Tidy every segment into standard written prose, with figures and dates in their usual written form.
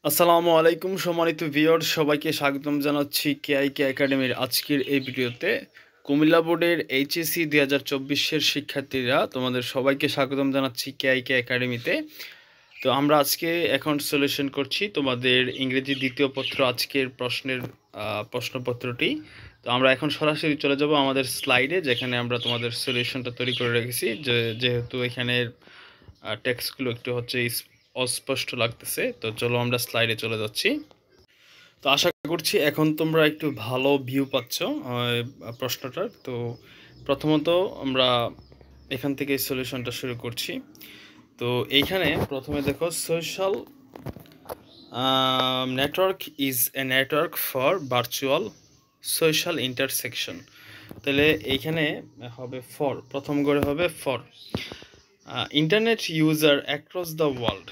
আসসালামু আলাইকুম সম্মানিত ভিউয়ার্স, সবাইকে স্বাগতম জানাচ্ছি কেআইকে একাডেমির আজকের এই ভিডিওতে। কুমিল্লা বোর্ডের এইচএসসি 2024-এর শিক্ষার্থীরা তোমাদের সবাইকে স্বাগতম জানাচ্ছি কেআইকে একাডেমিতে। তো আমরা আজকে এখন সলিউশন করছি তোমাদের ইংরেজি দ্বিতীয় পত্র আজকের প্রশ্নপত্রটি। তো আমরা এখন সরাসরি চলে যাব আমাদের স্লাইডে, যেখানে আমরা তোমাদের সলিউশনটা তৈরি করে রেখেছি। যেহেতু এখানের টেক্সটগুলো একটু অস্পষ্ট লাগতেছে, তো চলো আমরা স্লাইডে চলে যাচ্ছি। তো আশা করছি এখন তোমরা একটু ভালো ভিউ পাচ্ছ প্রশ্নটার। তো প্রথমত আমরা এখান থেকে সলিউশনটা শুরু করছি। তো এইখানে প্রথমে দেখো, social network is a network for virtual social intersection. তাহলে এইখানে হবে ফর, প্রথম করে হবে for internet user across the world.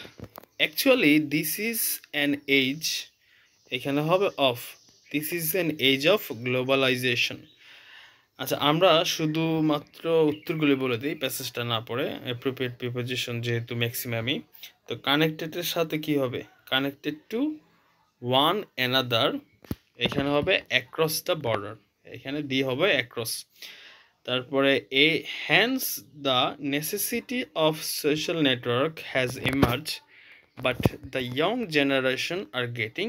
Actually this is an age, এখানে হবে of, this is an age of globalization. আচ্ছা, আমরা শুধুমাত্র উত্তরগুলি বলে দিই, প্যাসেজটা না পড়ে। অ্যাপ্রোপ্রিয়েট প্রিপোজিশন যেহেতু ম্যাক্সিমামই, তো কানেক্টেডের সাথে কি হবে? কানেক্টেড টু ওয়ান অ্যানাদার, এখানে হবে অ্যাক্রস দ্য বর্ডার, এখানে ডি হবে অ্যাক্রস। তারপরে E hence the necessity of social network has emerge but the young generation are getting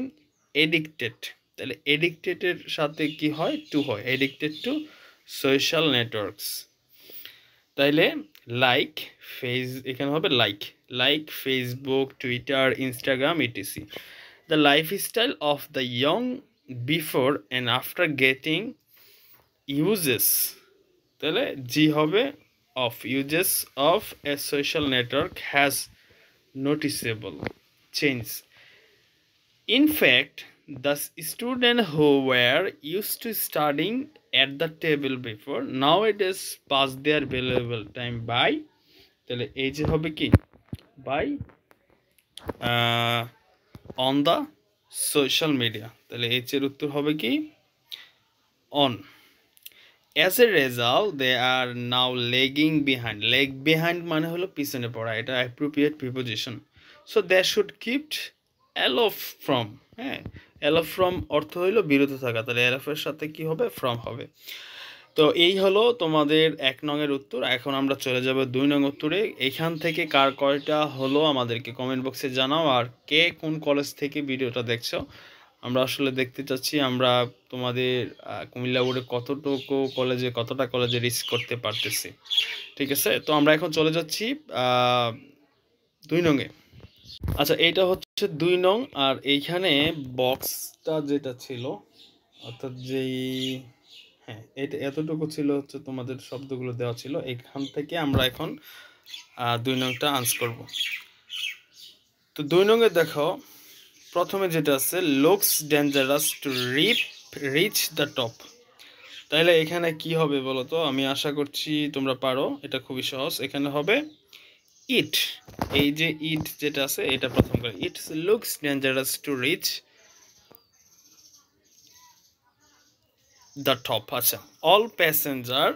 addicted. তাহলে এডিক্টেডের সাথে কি হয়? টু হয়, এডিক্টেড টু সোশ্যাল নেটওয়ার্কস। তাইলে লাইক এখানে হবে like Facebook, Twitter, Instagram, etc. The lifestyle of the young before and after getting uses, তাহলে জি হবে of, uses of a social network has noticeable change. In fact, the students who were used to studying at the table before nowadays pass their valuable time by, তাহলে এই যে হবে কি? by on the social media। তাহলে এই এর উত্তর হবে কি? on। As a result, they are now lagging behind. Lag behind মানে হলো পিছনে পড়া, এটা appropriate preposition. So they should keep aloof from, হ্যাঁ, aloof from অর্থ হইলো বিরত থাকা, তাহলে aloof এর সাথে কি হবে? from হবে। তো এই হলো তোমাদের 1 নং-এর উত্তর। এখন আমরা চলে যাব 2 নং উত্তরে। এইখান থেকে কার কয়টা হলো আমাদেরকে কমেন্ট বক্সে জানাও, আর কে কোন কলেজ থেকে ভিডিওটা দেখছো। আমরা আসলে দেখতে চাচ্ছি আমরা তোমাদের কুমিল্লা বোর্ডে কতটা কলেজে রিচ করতে পারতেছি। ঠিক আছে, তো আমরা এখন চলে যাচ্ছি 2 নং-এ। আচ্ছা, এইটা হচ্ছে 2 নং, আর এইখানে বক্সটা যেটা ছিল, অর্থাৎ যেই, হ্যাঁ, এটা এতটুকু ছিল হচ্ছে তোমাদের শব্দগুলো দেওয়া ছিল। এখান থেকে আমরা এখন 2 নংটা আনসার করব। তো 2 নং-এ দেখো, প্রথমে যেটা আছে, looks dangerous to reach the top. তাহলে এখানে কি হবে বলো তো? আমি আশা করছি তোমরা পারো, এটা খুবই সহজ। এখানে হবে ইট, এই যে ইট যেটা আছে এটা প্রথম করে, it looks dangerous to reach the top. আচ্ছা, অল প্যাসেঞ্জার,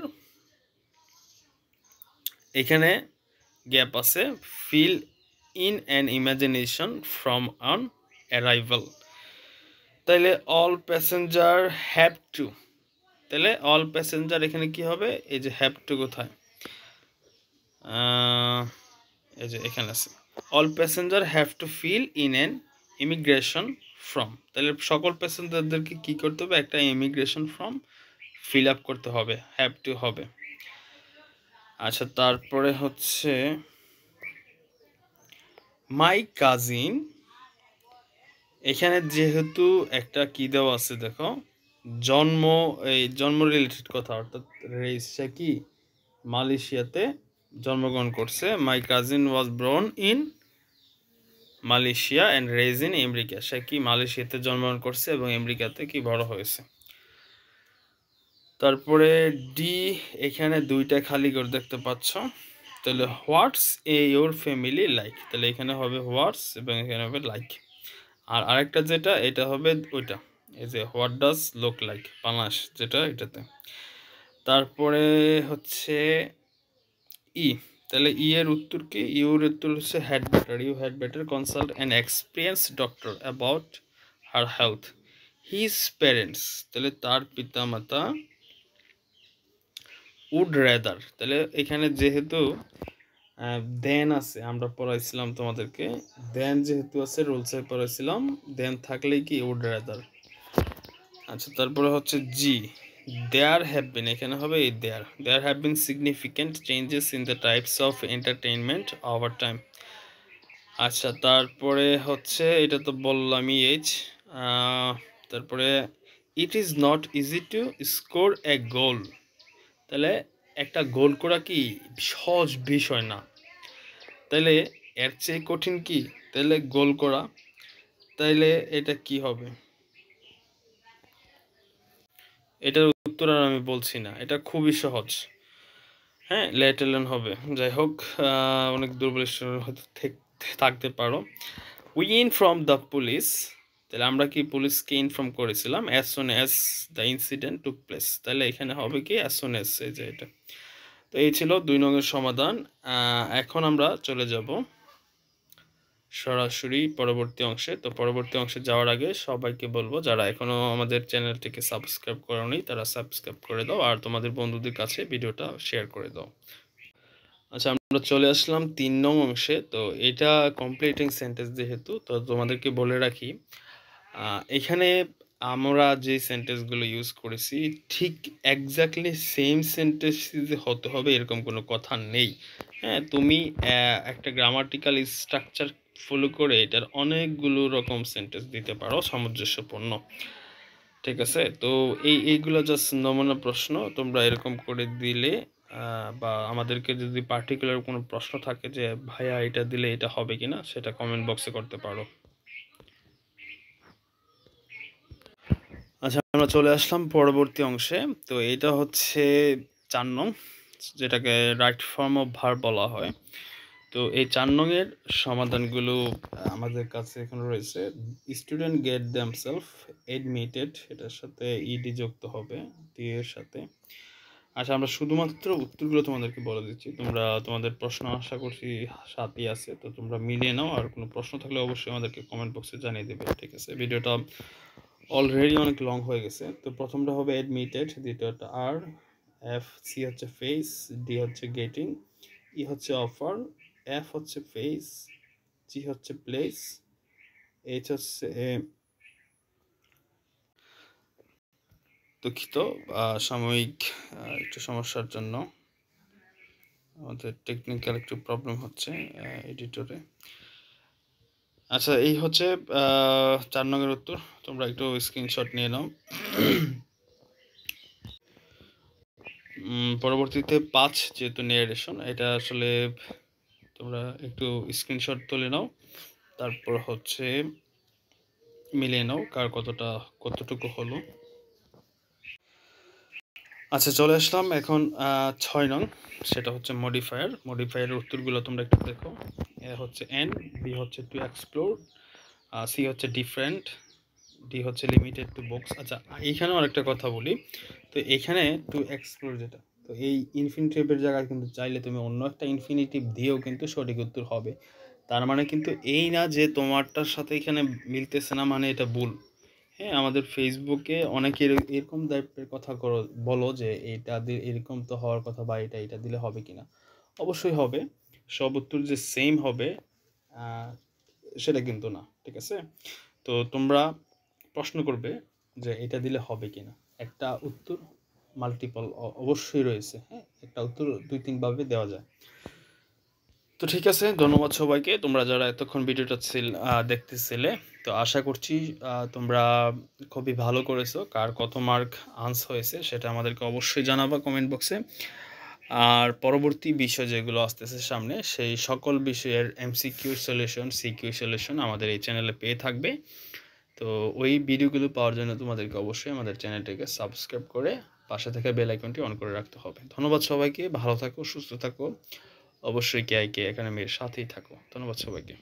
এখানে গ্যাপ আছে, fill in an imagination from on arrival. তাইলে অল প্যাসেঞ্জার হ্যাভ টু, তাহলে অল প্যাসেঞ্জার এখানে কি হবে? এই যে হ্যাভ টু কোথায়? এই যে এখানে আছে, all passenger have to fill in an immigration form. তাহলে সকল প্যাসেঞ্জারদেরকে কি করতে হবে? একটা ইমিগ্রেশন ফর্ম ফিল আপ করতে হবে, হ্যাভ টু হবে। আচ্ছা, তারপরে হচ্ছে মাই কাজিন, এখানে যেহেতু একটা কি দেওয়া আছে দেখো, জন্ম রিলেটেড কথা, অর্থাৎ সে কি মালয়েশিয়াতে জন্মগ্রহণ করছে। My cousin was born in Malaysia and raised in America, সে কি মালয়েশিয়াতে জন্মগ্রহণ করছে এবং আমেরিকাতে কি বড় হয়েছে। তারপরে ডি, এখানে 2টা খালি করে দেখতে পাচ্ছ। তাহলে হোয়াটস ইয়োর ফ্যামিলি লাইক, তাহলে এখানে হবে হোয়াটস এবং এখানে হবে লাইক। আর আরেকটা যেটা, এটা হবে ওইটা, এই যে what does look like, Bangladesh যেটা এটাতে। তারপরে হচ্ছে ই, তাহলে ই এর উত্তর কি? ইউর উত্তর হচ্ছে had better, you had better consult an experience doctor about her health. His parents, তাহলে তার পিতামাতা উড রেদার, তাহলে এখানে যেহেতু দেন আছে, আমরা পড়াইছিলাম তোমাদেরকে, দেন যেহেতু আছে রুলসে পড়াইছিলাম, দেন থাকলেই কি উড রেদার। আচ্ছা, তারপরে হচ্ছে জি, দেয়ার হ্যাভ বিন, এখানে হবে এই there have been significant changes in the types of entertainment over time. আচ্ছা, তারপরে হচ্ছে এটা তো বললামই এইচ। তারপরে it is not easy to score a goal, তাহলে একটা গোল করা কি সহজ বিষয় না, তাইলে এর চেয়ে কঠিন কি তাহলে গোল করা, তাইলে এটা কি হবে? এটার উত্তর আর আমি বলছি না, এটা খুবই সহজ। হ্যাঁ, লেট এলেন হবে। যাই হোক, অনেক দুর্বল হয়তো থাকতে পারো। উই ইনফর্ম দ্য পুলিশ, তাহলে আমরা কি পুলিশকে ইনফর্ম করেছিলাম as soon as the incident took place, তাহলে এখানে হবে কি অ্যাজ সুন অ্যাজ, এই যে এটা। তো এই ছিল 2 নংয়ের সমাধান। এখন আমরা চলে যাব সরাসরি পরবর্তী অংশে। তো পরবর্তী অংশে যাওয়ার আগে সবাইকে বলবো, যারা এখনও আমাদের চ্যানেলটিকে সাবস্ক্রাইব করোনি তারা সাবস্ক্রাইব করে দাও, আর তোমাদের বন্ধুদের কাছে ভিডিওটা শেয়ার করে দাও। আচ্ছা, আমরা চলে আসলাম 3 নং অংশে। তো এটা কমপ্লিটিং সেন্টেন্স যেহেতু, তো তোমাদেরকে বলে রাখি, এখানে আমরা যে সেন্টেন্সগুলো ইউজ করেছি ঠিক এক্স্যাক্টলি সেম সেন্টেন্স যে হতে হবে এরকম কোনো কথা নেই। হ্যাঁ, তুমি একটা গ্রামাটিক্যাল স্ট্রাকচার ফলো করে এটার অনেকগুলো রকম সেন্টেন্স দিতে পারো সামঞ্জস্যপূর্ণ। ঠিক আছে, তো এইগুলো জাস্ট নমুনা প্রশ্ন, তোমরা এরকম করে দিলে বা আমাদেরকে যদি পার্টিকুলার কোনো প্রশ্ন থাকে যে ভাইয়া এটা দিলে এটা হবে কিনা, সেটা কমেন্ট বক্সে করতে পারো। আচ্ছা, আমরা চলে আসলাম পরবর্তী অংশে। তো এটা হচ্ছে 4 নং, যেটাকে রাইট ফর্ম অফ ভার্ব বলা হয়। তো এই 4 নংয়ের সমাধানগুলো আমাদের কাছে এখন রয়েছে। স্টুডেন্ট গেট দেমসেলফ এডমিটেড, এটার সাথে ইডি যুক্ত হবে ডি এর সাথে। আচ্ছা, আমরা শুধুমাত্র উত্তরগুলো তোমাদেরকে বলে দিচ্ছি, তোমরা তোমাদের প্রশ্ন আশা করছি সাথেই আছে, তো তোমরা মিলিয়ে নাও, আর কোনো প্রশ্ন থাকলে অবশ্যই আমাদেরকে কমেন্ট বক্সে জানিয়ে দেবে। ঠিক আছে, ভিডিওটা অলরেডি অনেক লং হয়ে গেছে। তো প্রথমটা হবে অ্যাডমিটেড, দ্বিতীয়টা আর, এফ সি হচ্ছে ফেস, ডি হচ্ছে গেটিং, ই হচ্ছে অফার, এফ হচ্ছে ফেস, জি হচ্ছে প্লেস, এইচ হচ্ছে দুঃখিত, সাময়িক একটু সমস্যার জন্য আমাদের টেকনিক্যাল একটু প্রবলেম হচ্ছে এডিটরে। আচ্ছা, এই হচ্ছে 4 নম্বরের উত্তর, তোমরা একটু স্ক্রিনশট নিয়ে নাও। পরবর্তীতে 5 যেহেতু নেরেশন, এটা আসলে তোমরা একটু স্ক্রিনশট তুলে নাও, তারপর হচ্ছে মিলিয়ে নাও কার কতটুকু হলো। আচ্ছা, চলে আসলাম এখন 6 নং, সেটা হচ্ছে মডিফায়ারের উত্তরগুলো তোমরা একটু দেখো। এ হচ্ছে এন, বি হচ্ছে টু এক্সপ্লোর, সি হচ্ছে ডিফারেন্ট, ডি হচ্ছে লিমিটেড টু বুকস। আচ্ছা, এইখানেও আরেকটা কথা বলি, তো এখানে টু এক্সপ্লোর যেটা, তো এই ইনফিনিটিভের জায়গায় কিন্তু চাইলে তুমি অন্য একটা ইনফিনিটিভ দিয়েও কিন্তু সঠিক উত্তর হবে। তার মানে কিন্তু এই না যে তোমারটার সাথে এখানে মিলতেছে না মানে এটা ভুল। হ্যাঁ, আমাদের ফেসবুকে অনেকে এরকম টাইপের কথা বলো যে এটা দিয়ে এরকম তো হওয়ার কথা, বা এটা দিলে হবে কিনা। অবশ্যই হবে, সব উত্তর যে সেম হবে সেটা কিন্তু না। ঠিক আছে, তো তোমরা প্রশ্ন করবে যে এটা দিলে হবে কিনা, একটা উত্তর মাল্টিপল অবশ্যই রয়েছে। হ্যাঁ, একটা উত্তর 2-3 ভাবে দেওয়া যায়। তো ঠিক আছে, ধন্যবাদ সবাইকে, তোমরা যারা এতক্ষণ ভিডিওটা দেখতেছিলে। তো আশা করছি তোমরা খুবই ভালো করেছো। কার কত মার্ক আনস হয়েছে সেটা আমাদেরকে অবশ্যই জানাবা কমেন্ট বক্সে। আর পরবর্তী বিষয় যেগুলো আসতেছে সামনে, সেই সকল বিষয়ের এমসিকিউ সলিউশন, সিকিউ সলিউশন আমাদের এই চ্যানেলে পেয়ে থাকবে। তো ওই ভিডিওগুলো পাওয়ার জন্য তোমাদেরকে অবশ্যই আমাদের চ্যানেলটিকে সাবস্ক্রাইব করে পাশে থেকে বেল আইকনটি অন করে রাখতে হবে। ধন্যবাদ সবাইকে, ভালো থাকো, সুস্থ থাকো, অবশ্যই কে একাডেমির সাথেই থাকো। ধন্যবাদ সবাইকে।